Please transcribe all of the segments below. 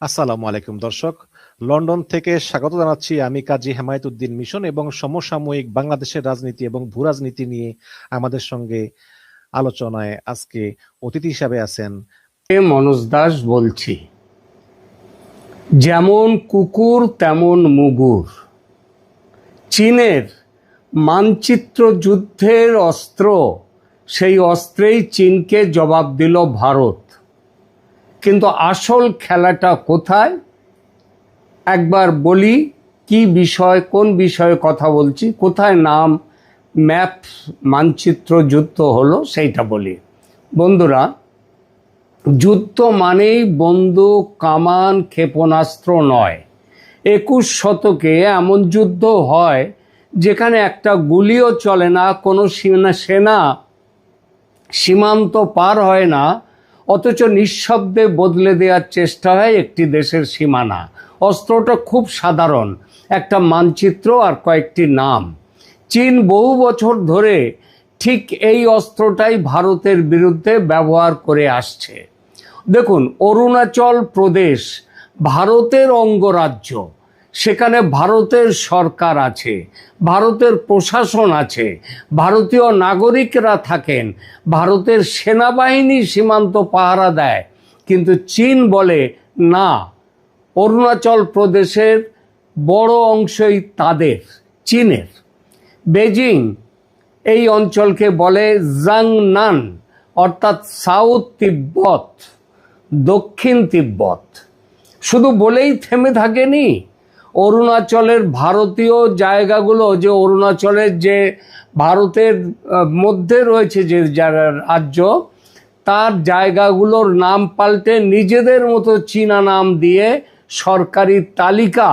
আসসালামু আলাইকুম দর্শক। লন্ডন থেকে স্বাগত জানাচ্ছি আমি কাজী হেমায়েতুদ্দিন মিশন এবং সমসাময়িক বাংলাদেশের রাজনীতি এবং ভূরাজনীতি নিয়ে আমাদের সঙ্গে আলোচনায় আজকে অতিথি হিসাবে আছেন মনোজ দাস বলছি। যেমন কুকুর তেমন মুগুর। চীনের মানচিত্র যুদ্ধের অস্ত্র, সেই অস্ত্রেই চীনকে জবাব দিল ভারত। কিন্তু আসল খেলাটা কোথায় একবার বলি। কি বিষয়, কোন বিষয়ে কথা বলছি, কোথায় নাম ম্যাপ মানচিত্র যুদ্ধ হলো সেইটা বলি। বন্ধুরা, যুদ্ধ মানেই বন্দুক, কামান, ক্ষেপণাস্ত্র নয়। 21 শতকে এমন যুদ্ধ হয় যেখানে একটা গুলিও চলে না, কোনো সেনা সীমান্ত পার হয় না, অথচ নিঃশব্দে বদলে দেওয়ার চেষ্টা হয় একটি দেশের সীমানা। অস্ত্রটা খুব সাধারণ, একটা মানচিত্র আর কয়েকটি নাম। চীন বহু বছর ধরে ঠিক এই অস্ত্রটাই ভারতের বিরুদ্ধে ব্যবহার করে আসছে। দেখুন, অরুণাচল প্রদেশ ভারতের অঙ্গরাজ্য। সেখানে ভারতের সরকার আছে, ভারতের প্রশাসন আছে, ভারতীয় নাগরিকরা থাকেন, ভারতের সেনাবাহিনী সীমান্ত পাহারা দেয়। কিন্তু চীন বলে না, অরুণাচল প্রদেশের বড় অংশই তাদের, চীনের। বেজিং এই অঞ্চলকে বলে জাংনান, অর্থাৎ সাউথ তিব্বত, দক্ষিণ তিব্বত। শুধু বলেই থেমে থাকেনি। অরুণাচলের ভারতীয় জায়গাগুলো, যে অরুণাচলের যে ভারতের মধ্যে রয়েছে যে রাজ্য, তার জায়গাগুলোর নাম পাল্টে নিজেদের মতো চীনা নাম দিয়ে সরকারি তালিকা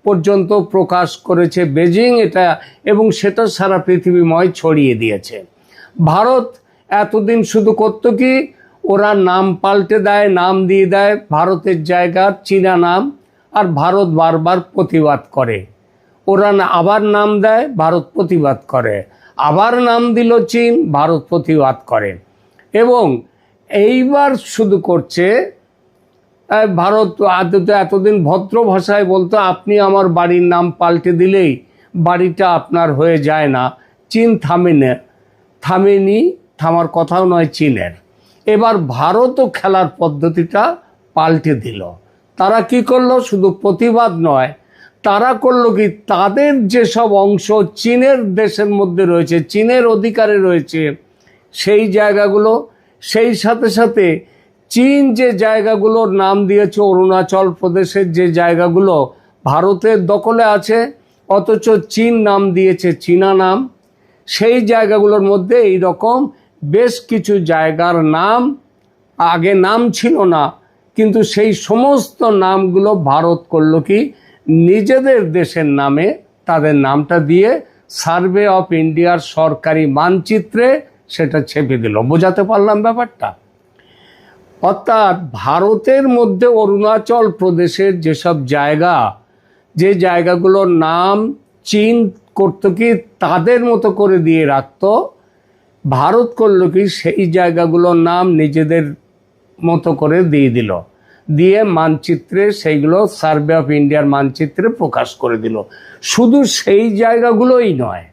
পর্যন্ত প্রকাশ করেছে বেজিং এটা, এবং সেটা সারা পৃথিবীময় ছড়িয়ে দিয়েছে। ভারত এতদিন শুধু করত কি, ওরা নাম পাল্টে দেয়, নাম দিয়ে দেয় ভারতের জায়গার চীনা নাম, আর ভারত বারবার প্রতিবাদ করে। ওরা আবার নাম দেয়, ভারত প্রতিবাদ করে, আবার নাম দিল চীন, ভারত প্রতিবাদ করে। এবং এইবার শুধু করছে, ভারত এতদিন ভদ্র ভাষায় বলতো আপনি আমার বাড়ির নাম পাল্টে দিলেই বাড়িটা আপনার হয়ে যায় না। চীন থামেনি, থামার কথাও নয় চীনের। এবার ভারতও খেলার পদ্ধতিটা পাল্টে দিল। তারা কি করলো, শুধু প্রতিবাদ নয়, তারা করলো কি, তাদের যেসব অংশ চীনের দেশের মধ্যে রয়েছে, চীনের অধিকারে রয়েছে, সেই জায়গাগুলো, সেই সাথে সাথে চীন যে জায়গাগুলোর নাম দিয়েছে, অরুণাচল প্রদেশের যে জায়গাগুলো ভারতের দখলে আছে, অথচ চীন নাম দিয়েছে চীনা নাম, সেই জায়গাগুলোর মধ্যে এই রকম বেশ কিছু জায়গার নাম আগে নাম ছিল না, কিন্তু সেই সমস্ত নামগুলো ভারত করলো কি, নিজেদের দেশের নামে তাদের নামটা দিয়ে সার্ভে অফ ইন্ডিয়ার সরকারি মানচিত্রে সেটা ছেপে দিল। বোঝাতে পারলাম ব্যাপারটা? অর্থাৎ ভারতের মধ্যে অরুণাচল প্রদেশের যেসব জায়গা, যে জায়গাগুলোর নাম চীন করত কি তাদের মতো করে দিয়ে রাখত, ভারত করলো কি সেই জায়গাগুলোর নাম নিজেদের মতো করে দিয়ে দিল, দিয়ে মানচিত্রে সেইগুলো সার্ভে অফ ইন্ডিয়ার মানচিত্রে প্রকাশ করে দিল। শুধু সেই জায়গাগুলোই নয়,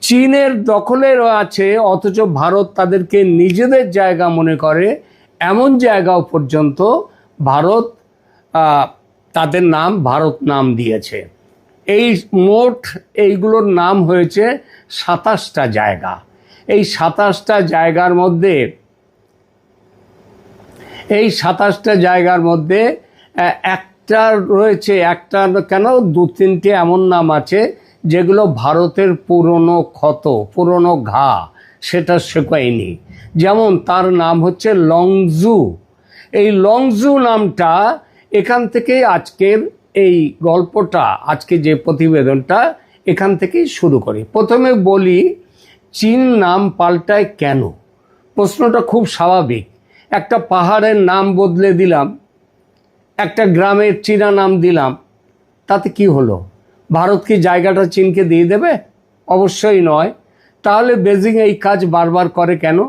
চীনের দখলে আছে, অথচ ভারত তাদেরকে নিজেদের জায়গা মনে করে, এমন জায়গাও পর্যন্ত ভারত তাদের নাম ভারত নাম দিয়েছে। এই মোট এইগুলোর নাম হয়েছে 27টা জায়গা। এই 27টা জায়গার মধ্যে একটা রয়েছে, একটা কেন 2-3টে এমন নাম আছে যেগুলো ভারতের পুরনো ক্ষত, পুরনো ঘা, সেটা শুকায়নি। যেমন তার নাম হচ্ছে লংজু। এই লংজু নামটা, এখান থেকেই আজকের এই গল্পটা, আজকে যে প্রতিবেদনটা, এখান থেকেই শুরু করি। প্রথমে বলি চীন নাম পাল্টায় কেন। প্রশ্নটা খুব স্বাভাবিক। একটা পাহাড়ের নাম বদলে দিলাম, একটা গ্রামের চীনা নাম দিলাম, তাতে কি হলো? ভারত কি জায়গাটা চীনকে দিয়ে দেবে? অবশ্যই নয়। তাহলে বেজিং এই কাজ বারবার করে কেন?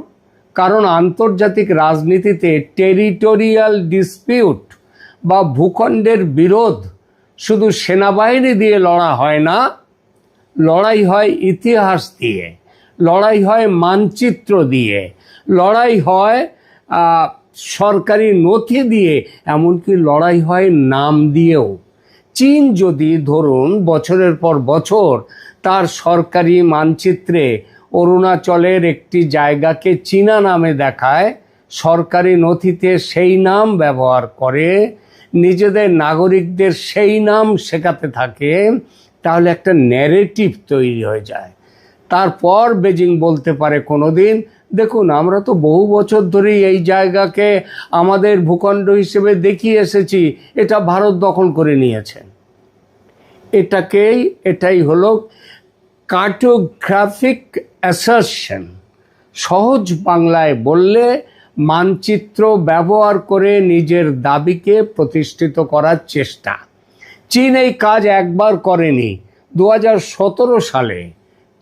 কারণ আন্তর্জাতিক রাজনীতিতে টেরিটোরিয়াল ডিসপিউট বা ভূখণ্ডের বিরোধ শুধু সেনাবাহিনী দিয়ে লড়া হয় না, লড়াই হয় ইতিহাস দিয়ে, লড়াই হয় মানচিত্র দিয়ে, লড়াই হয় সরকারি নথি দিয়ে, এমনকি লড়াই হয় নাম দিয়েও। চীন যদি ধরুন বছরের পর বছর তার সরকারি মানচিত্রে অরুণাচলের একটি জায়গাকে চীনা নামে দেখায়, সরকারি নথিতে সেই নাম ব্যবহার করে, নিজেদের নাগরিকদের সেই নাম শেখাতে থাকে, তাহলে একটা ন্যারেটিভ তৈরি হয়ে যায়। তারপর বেজিং বলতে পারে কোনোদিন, দেখুন আমরা তো বহু বছর ধরেই এই জায়গাকে আমাদের ভূখণ্ড হিসেবে দেখিয়ে এসেছি, এটা ভারত দখল করে নিয়েছে। এটাই হলো কার্টোগ্রাফিক অ্যাসারশন। সহজ বাংলায় বললে মানচিত্র ব্যবহার করে নিজের দাবিকে প্রতিষ্ঠিত করার চেষ্টা। চীন এই কাজ একবার করেনি। 2017 সালে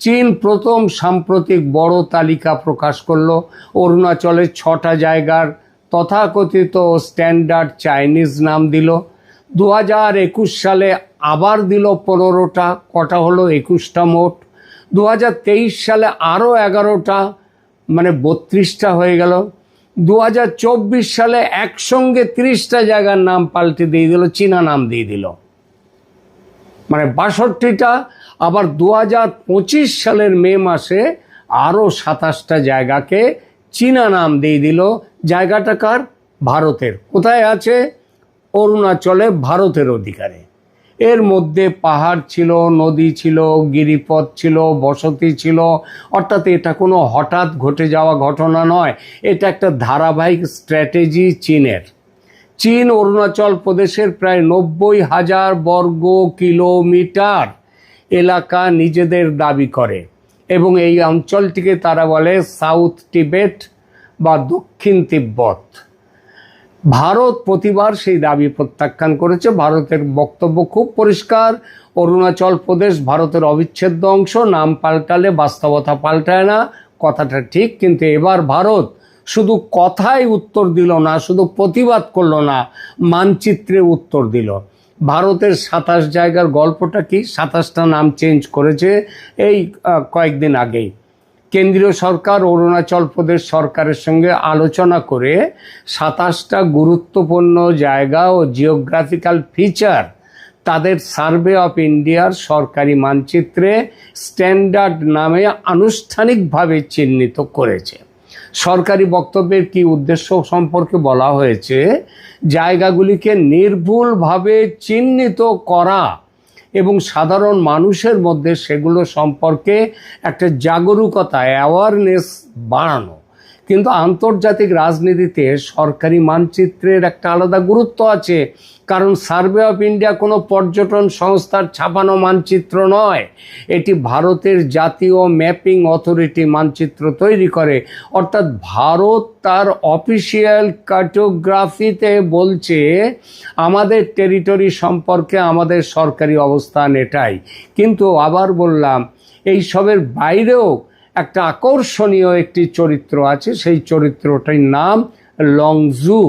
চীন প্রথম সাম্প্রতিক বড় তালিকা প্রকাশ করলো। অরুণাচলের 6টা জায়গার তথাকথিত স্ট্যান্ডার্ড চাইনিজ নাম দিল। 2021 সালে আবার দিল 15টা, কটা হলো 21টা মোট। 2023 সালে আরও 11টা, মানে 32টা হয়ে গেল। 2024 সালে একসঙ্গে 30টা জায়গার নাম পাল্টে দিয়ে দিল, চীনা নাম দিয়ে দিল, মানে 62টা। আবার 2025 সালের মে মাসে আরও 27টা জায়গাকে চীনা নাম দিয়ে দিল। জায়গাটা কার? ভারতের। কোথায় আছে? অরুণাচলে, ভারতের অধিকারে। এর মধ্যে পাহাড় ছিল, নদী ছিল, গিরিপথ ছিল, বসতি ছিল। অর্থাৎ এটা কোনো হঠাৎ ঘটে যাওয়া ঘটনা নয়, এটা একটা ধারাবাহিক স্ট্র্যাটেজি চীনের। চীন অরুণাচল প্রদেশের প্রায় 90,000 বর্গ কিলোমিটার এলাকা নিজেদের দাবি করে এবং এই অঞ্চলটিকে তারা বলে সাউথ টিবেট বা দক্ষিণ তিব্বত। ভারত প্রতিবার সেই দাবি প্রত্যাখ্যান করেছে। ভারতের বক্তব্য খুব পরিষ্কার, অরুণাচল প্রদেশ ভারতের অবিচ্ছেদ্য অংশ, নাম পাল্টালে বাস্তবতা পাল্টায় না। কথাটা ঠিক, কিন্তু এবার ভারত শুধু কথায় উত্তর দিল না, শুধু প্রতিবাদ করলো না, মানচিত্রে উত্তর দিল। ভারতের 27 জায়গার গল্পটা কি? 27টা নাম চেঞ্জ করেছে এই কয়েকদিন আগেই। কেন্দ্রীয় সরকার অরুণাচল প্রদেশ সরকারের সঙ্গে আলোচনা করে 27টা গুরুত্বপূর্ণ জায়গা ও জিওগ্রাফিক্যাল ফিচার তাদের সার্ভে অফ ইন্ডিয়ার সরকারি মানচিত্রে স্ট্যান্ডার্ড নামে আনুষ্ঠানিকভাবে চিহ্নিত করেছে। সরকারি বক্তব্যের কি উদ্দেশ্য সম্পর্কে বলা হয়েছে, জায়গাগুলিকে নির্ভুলভাবে চিহ্নিত করা এবং সাধারণ মানুষের মধ্যে সেগুলো সম্পর্কে একটা জাগরুকতা, অ্যাওয়ারনেস বাড়ানো। কিন্তু আন্তর্জাতিক রাজনীতিতে সরকারি মানচিত্রের একটা আলাদা গুরুত্ব আছে, কারণ সার্ভে অফ ইন্ডিয়া কোনো পর্যটন সংস্থার ছাপানো মানচিত্র নয়, এটি ভারতের জাতীয় ম্যাপিং অথরিটি মানচিত্র তৈরি করে। অর্থাৎ ভারত তার অফিসিয়াল কার্টোগ্রাফিতে বলছে আমাদের টেরিটরি সম্পর্কে আমাদের সরকারি অবস্থান এটাই। কিন্তু আবার বললাম, এই সবের বাইরেও একটা আকর্ষণীয় একটি চরিত্র আছে, সেই চরিত্রটার নাম লংজু।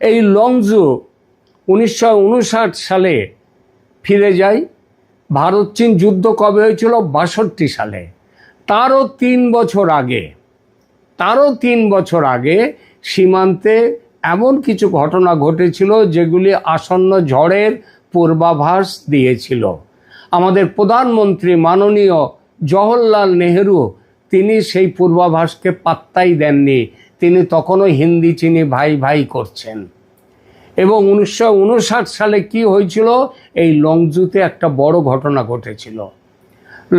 এই লংজু 1959 সালে ফিরে যায়। ভারত চীন যুদ্ধ কবে হয়েছিল? 62 সালে। তারও 3 বছর আগে সীমান্তে এমন কিছু ঘটনা ঘটেছিল যেগুলি আসন্ন ঝড়ের পূর্বাভাস দিয়েছিল। আমাদের প্রধানমন্ত্রী মাননীয় জওহরলাল নেহেরু, তিনি সেই পূর্বাভাসকে পাত্তাই দেননি। তিনি তখনও হিন্দি চীনি ভাই ভাই করছেন। এবং 1959 সালে কি হয়েছিল? এই লংজুতে একটা বড় ঘটনা ঘটেছিল।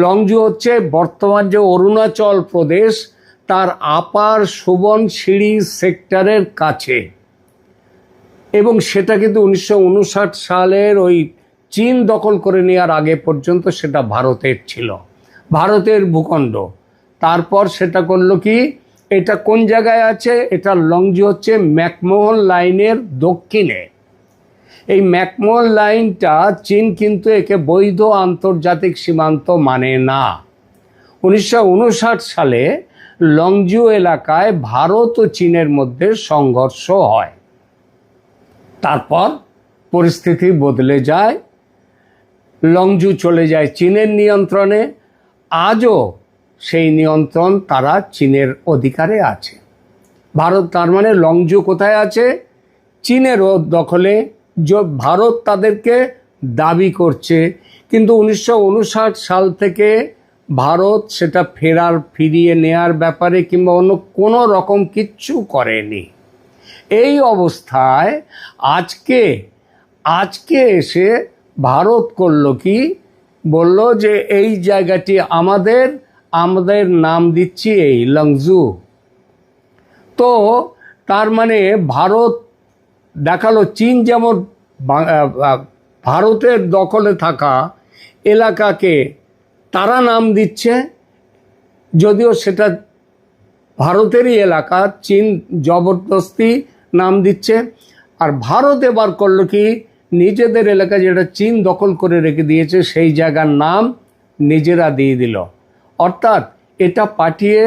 লংজু হচ্ছে বর্তমান যে অরুণাচল প্রদেশ, তার আপার সুবনশিরি সেক্টরের কাছে, এবং সেটা কিন্তু 1959 সালের ওই চীন দখল করে নেওয়ার আগে পর্যন্ত সেটা ভারতের ছিল, ভারতের ভূখণ্ড। তারপর সেটা করলো কি, এটা কোন জায়গায় আছে? এটা লংজু হচ্ছে ম্যাকমোহন লাইনের দক্ষিণে। এই ম্যাকমোহন লাইনটা চীন কিন্তু একে বৈধ আন্তর্জাতিক সীমান্ত মানে না। 1959 সালে লংজু এলাকায় ভারত ও চীনের মধ্যে সংঘর্ষ হয়। তারপর পরিস্থিতি বদলে যায়, লংজু চলে যায় চীনের নিয়ন্ত্রণে। আজও সেই নিয়ন্ত্রণ তারা চীনের অধিকারে আছে। ভারত, তার মানে লংজু কোথায় আছে? চীনের দখলে। ভারত তাদেরকে দাবি করছে, কিন্তু 1959 সাল থেকে ভারত সেটা ফিরিয়ে নেয়ার ব্যাপারে কিংবা অন্য কোনো রকম কিচ্ছু করেনি। এই অবস্থায় আজকে এসে ভারত করলো কি, বলল যে এই জায়গাটি আমাদের নাম দিচ্ছি এই লংজু। তো তার মানে ভারত দেখালো চীন যেমন ভারতের দখলে থাকা এলাকাকে তারা নাম দিচ্ছে, যদিও সেটা ভারতেরই এলাকা, চীন জবরদস্তি নাম দিচ্ছে। আর ভারত এবার করলো কি, নিজেদের এলাকা যেটা চীন দখল করে রেখে দিয়েছে সেই জায়গার নাম নিজেরা দিয়ে দিল। অর্থাৎ এটা পাঠিয়ে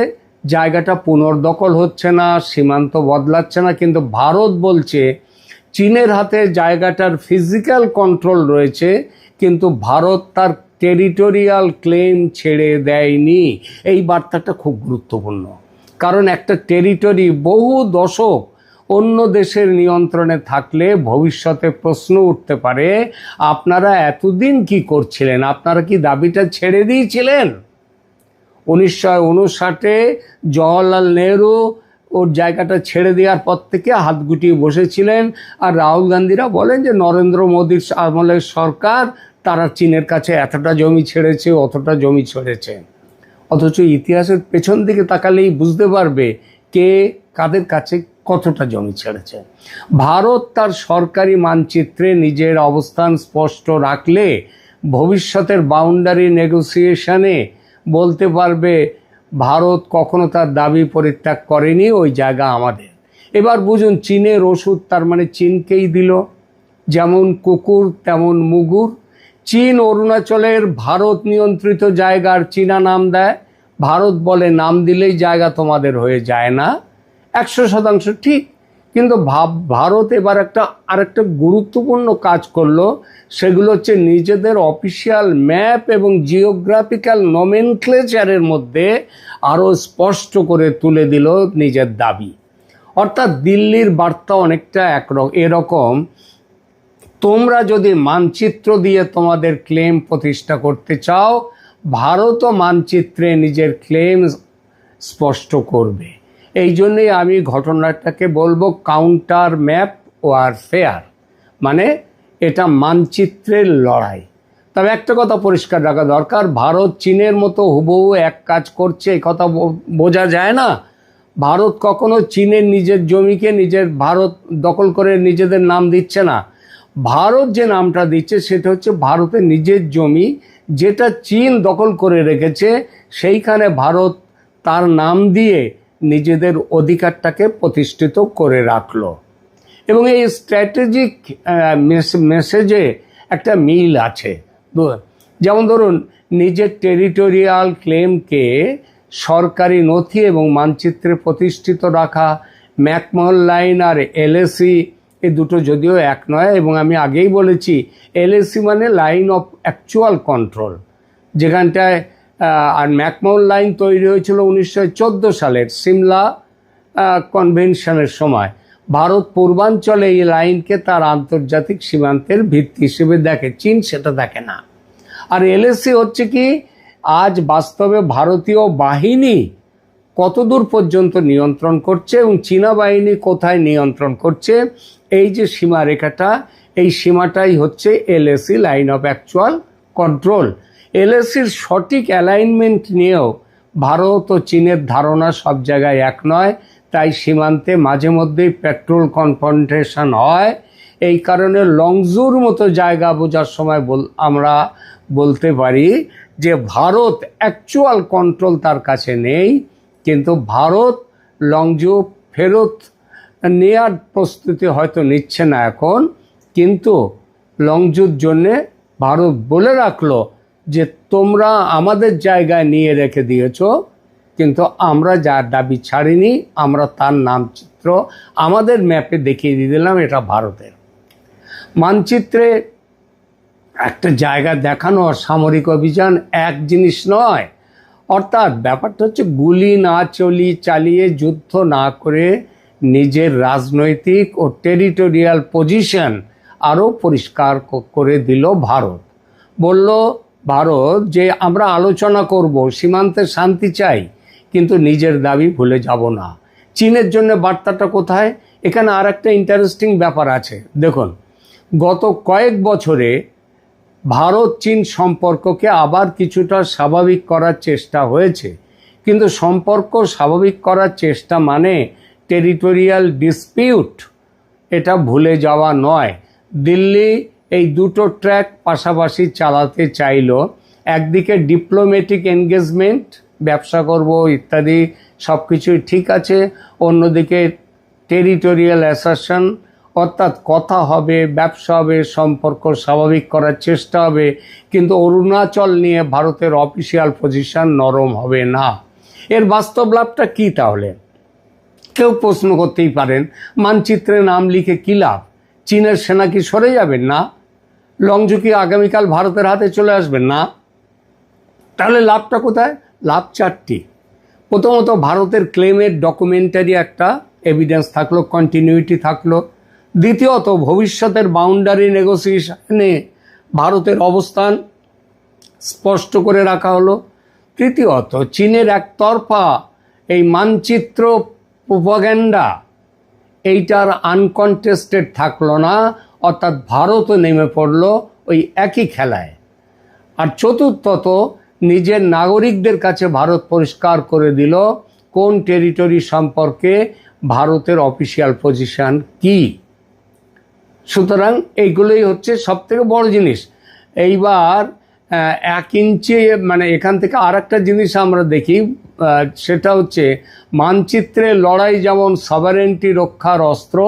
জায়গাটা পুনর্দখল হচ্ছে না, সীমান্ত বদলাচ্ছে না, কিন্তু ভারত বলছে চীনের হাতে জায়গাটার ফিজিক্যাল কন্ট্রোল রয়েছে, কিন্তু ভারত তার টেরিটোরিয়াল ক্লেম ছেড়ে দেয়নি। এই বার্তাটা খুব গুরুত্বপূর্ণ, কারণ একটা টেরিটরি বহু দশক অন্য দেশের নিয়ন্ত্রণে থাকলে ভবিষ্যতে প্রশ্ন উঠতে পারে, আপনারা এতদিন কি করছিলেন? আপনারা কি দাবিটা ছেড়ে দিয়েছিলেন? 1959 জওহরলাল নেহরু ওর জায়গাটা ছেড়ে দেওয়ার পর থেকে হাত গুটিয়ে বসেছিলেন, আর রাহুল গান্ধীরা বলেন যে নরেন্দ্র মোদীর আমলের সরকার তারা চীনের কাছে এতটা জমি ছেড়েছে, অতটা জমি ছেড়েছে। অথচ ইতিহাসের পেছন দিকে তাকালেই বুঝতে পারবে কে কাদের কাছে কতটা জমি ছেড়েছে। ভারত তার সরকারি মানচিত্রে নিজের অবস্থান স্পষ্ট রাখলে ভবিষ্যতের বাউন্ডারি নেগোসিয়েশনে বলতে পারবে ভারত কখনো তার দাবি পরিত্যাগ করেনি, ওই জায়গা আমাদের। এবার বুঝুন, চীনের ওষুধ তার মানে চীনকেই দিল। যেমন কুকুর তেমন মুগুর। চীন অরুণাচলের ভারত নিয়ন্ত্রিত জায়গার চীনা নাম দেয়, ভারত বলে নাম দিলেই জায়গা তোমাদের হয়ে যায় না। 100% ঠিক, কিন্তু ভারত এবার আরেকটা গুরুত্বপূর্ণ কাজ করলো, সেগুলো হচ্ছে নিজেদের অফিসিয়াল ম্যাপ এবং জিওগ্রাফিক্যাল নমেনক্লেচারের মধ্যে আরও স্পষ্ট করে তুলে দিল নিজের দাবি। অর্থাৎ দিল্লির বার্তা অনেকটা এরকম, তোমরা যদি মানচিত্র দিয়ে তোমাদের ক্লেম প্রতিষ্ঠা করতে চাও, ভারতও মানচিত্রে নিজের ক্লেম স্পষ্ট করবে। এই জন্যই আমি ঘটনাটাকে বলবো কাউন্টার ম্যাপ ওয়ারফেয়ার, মানে এটা মানচিত্রের লড়াই। তবে একটা কথা পরিষ্কার রাখা দরকার, ভারত চীনের মতো হুবহু এক কাজ করছে এই কথা বোঝা যায় না। ভারত কখনো চীনের নিজের জমিকে ভারত দখল করে নিজেদের নাম দিচ্ছে না। ভারত যে নামটা দিচ্ছে সেটা হচ্ছে ভারতের নিজের জমি, যেটা চীন দখল করে রেখেছে, সেইখানে ভারত তার নাম দিয়ে নিজেদের অধিকারটাকে প্রতিষ্ঠিত করে রাখলো। এবং এই স্ট্র্যাটেজিক মেসেজে একটা মিল আছে। যেমন ধরুন, নিজের টেরিটোরিয়াল ক্লেমকে সরকারি নথি এবং মানচিত্রে প্রতিষ্ঠিত রাখা, ম্যাকমোহন লাইন আর এলএসি এই দুটো যদিও এক নয়, এবং আমি আগেই বলেছি এলএসি মানে লাইন অফ অ্যাকচুয়াল কন্ট্রোল, যেখানটায় আর ম্যাকমোহন লাইন তৈরি হয়েছিল 1914 সালের সিমলা কনভেনশনের সময়। ভারত পূর্বাঞ্চলে এই লাইনকে তার আন্তর্জাতিক সীমান্তের ভিত্তি হিসেবে দেখে, চীন সেটা দেখে না। আর এলএসি হচ্ছে কি, আজ বাস্তবে ভারতীয় বাহিনী কতদূর পর্যন্ত নিয়ন্ত্রণ করছে এবং চীনা বাহিনী কোথায় নিয়ন্ত্রণ করছে, এই যে সীমারেখাটা, এই সীমাটাই হচ্ছে LAC, line of actual control. এলএসির সঠিক অ্যালাইনমেন্ট নিয়েও ভারত ও চীনের ধারণা সব জায়গায় এক নয়, তাই সীমান্তে মাঝে মধ্যেই পেট্রোল কনফ্রন্টেশন হয়। এই কারণে লংজুর মতো জায়গা বোঝার সময় আমরা বলতে পারি যে ভারত অ্যাকচুয়াল কন্ট্রোল তার কাছে নেই, কিন্তু ভারত লংজু ফেরত নেয়ার প্রস্তুতি হয়তো নিচ্ছে না এখন, কিন্তু লংজুর জন্যে ভারত বলে রাখলো যে তোমরা আমাদের জায়গায় নিয়ে রেখে দিয়েছ, কিন্তু আমরা যার দাবি ছাড়িনি, আমরা তার নামচিত্র আমাদের ম্যাপে দেখিয়ে দিয়ে দিলাম এটা ভারতের। মানচিত্রে একটা জায়গা দেখানো আর সামরিক অভিযান এক জিনিস নয়। অর্থাৎ ব্যাপারটা হচ্ছে গুলি না চালিয়ে যুদ্ধ না করে নিজের রাজনৈতিক ও টেরিটোরিয়াল পজিশন আরও পরিষ্কার করে দিল ভারত। বলল ভারত যে আমরা আলোচনা করব, সীমান্তে শান্তি চাই, কিন্তু নিজের দাবি ভুলে যাব না। চীনের জন্য বার্তাটা কোথায়? এখানে আর একটা ইন্টারেস্টিং ব্যাপার আছে। দেখুন, গত কয়েক বছরে ভারত চীন সম্পর্ককে আবার কিছুটা স্বাভাবিক করার চেষ্টা হয়েছে, কিন্তু সম্পর্ক স্বাভাবিক করার চেষ্টা মানে টেরিটোরিয়াল ডিসপিউট এটা ভুলে যাওয়া নয়। দিল্লি এই দুটো ট্র্যাক পাশাপাশি চালাতে চাইল। একদিকে ডিপ্লোম্যাটিক এনগেজমেন্ট, ব্যবসা করব ইত্যাদি সব কিছুই ঠিক আছে, অন্যদিকে টেরিটোরিয়াল অ্যাসারশন, অর্থাৎ কথা হবে, ব্যবসা হবে, সম্পর্ক স্বাভাবিক করার চেষ্টা হবে, কিন্তু অরুণাচল নিয়ে ভারতের অফিসিয়াল পজিশন নরম হবে না। এর বাস্তব লাভটা কী তাহলে? কেউ প্রশ্ন করতেই পারেন, মানচিত্রে নাম লিখে কী লাভ? চীনের সেনা কি সরে যাবেন না? লংজু কি আগামীকাল ভারতের হাতে চলে আসবেন না? তাহলে লাভটা কোথায়? লাভ চারটি। প্রথমত, ভারতের ক্লেমের ডকুমেন্টারি একটা এভিডেন্স থাকলো, কন্টিনিউটি থাকলো। দ্বিতীয়ত, ভবিষ্যতের বাউন্ডারি নেগোসিয়েশনে ভারতের অবস্থান স্পষ্ট করে রাখা হলো। তৃতীয়ত, চীনের একতরফা এই মানচিত্র প্রোপাগ্যান্ডা এইটার আনকন্টেস্টেড থাকলো না, অর্থাৎ ভারতও নেমে পড়লো ওই একই খেলায়। আর চতুর্থত, নিজের নাগরিকদের কাছে ভারত পরিষ্কার করে দিল কোন টেরিটরি সম্পর্কে ভারতের অফিসিয়াল পজিশন কি। সুতরাং এইগুলোই হচ্ছে সব থেকে বড় জিনিস। এইবার 1 ইঞ্চি মানে এখান থেকে আর একটা জিনিস আমরা দেখি, সেটা হচ্ছে মানচিত্রে লড়াই যেমন সভারেন্টি রক্ষার অস্ত্র,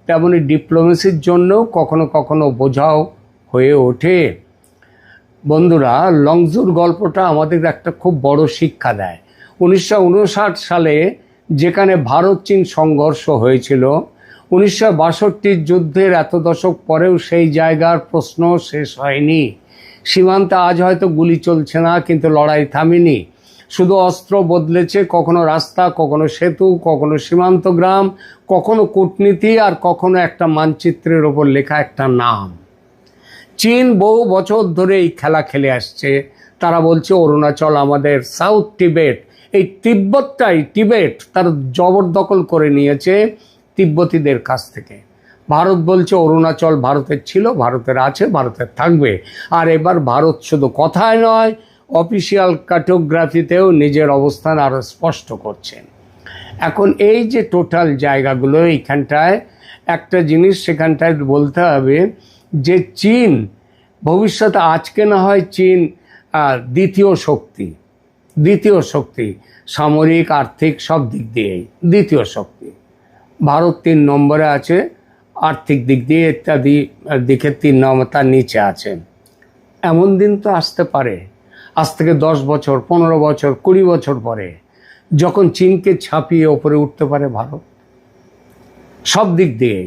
তেমনি ডিপ্লোমেসির জন্যও কখনো কখনো বোঝাও হয়ে ওঠে। বন্ধুরা, লংজুর গল্পটা আমাদের একটা খুব বড় শিক্ষা দেয়। 1959 সালে যেখানে ভারত চীন সংঘর্ষ হয়েছিল, 1962 যুদ্ধের এত দশক পরেও সেই জায়গার প্রশ্ন শেষ হয়নি। সীমান্তে আজ হয়তো গুলি চলছে না, কিন্তু লড়াই থামেনি। শুধু অস্ত্র বদলেছে, কখনো রাস্তা, কখনো সেতু, কখনো সীমান্ত গ্রাম, কখনো কূটনীতি, আর কখনো একটা মানচিত্রের ওপর লেখা একটা নাম। চীন বহু বছর ধরে এই খেলা খেলে আসছে। তারা বলছে অরুণাচল আমাদের, সাউথ টিবেট, এই টিবেট তার জবরদখল করে নিয়েছে তিব্বতীদের কাছ থেকে। ভারত বলছে অরুণাচল ভারতের ছিল, ভারতের আছে, ভারতের থাকবে। আর এবার ভারত শুধু কথায় নয়, অফিসিয়াল কার্টোগ্রাফিতেও নিজের অবস্থান আরও স্পষ্ট করছেন। এখন এই যে টোটাল জায়গাগুলো, এইখানটায় একটা জিনিস সেখানটায় বলতে হবে যে চীন ভবিষ্যতে, আজকে না হয় চীন দ্বিতীয় শক্তি সামরিক, আর্থিক সব দিক দিয়েই দ্বিতীয় শক্তি। ভারত 3 নম্বরে আছে, আর্থিক দিক দিয়ে ইত্যাদি দিকে 3 নম্বর, তার নিচে আছে। এমন দিন তো আসতে পারে, আজ থেকে 10 বছর, 15 বছর, 20 বছর পরে, যখন চীনকে ছাপিয়ে ওপরে উঠতে পারে ভারত সব দিক দিয়ে।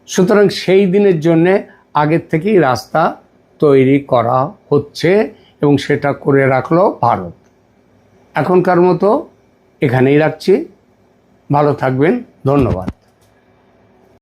সুতরাং সেই দিনের জন্যে আগের থেকেই রাস্তা তৈরি করা হচ্ছে এবং সেটা করে রাখলো ভারত। এখনকার মতো এখানেই রাখছি। ভালো থাকবেন, ধন্যবাদ।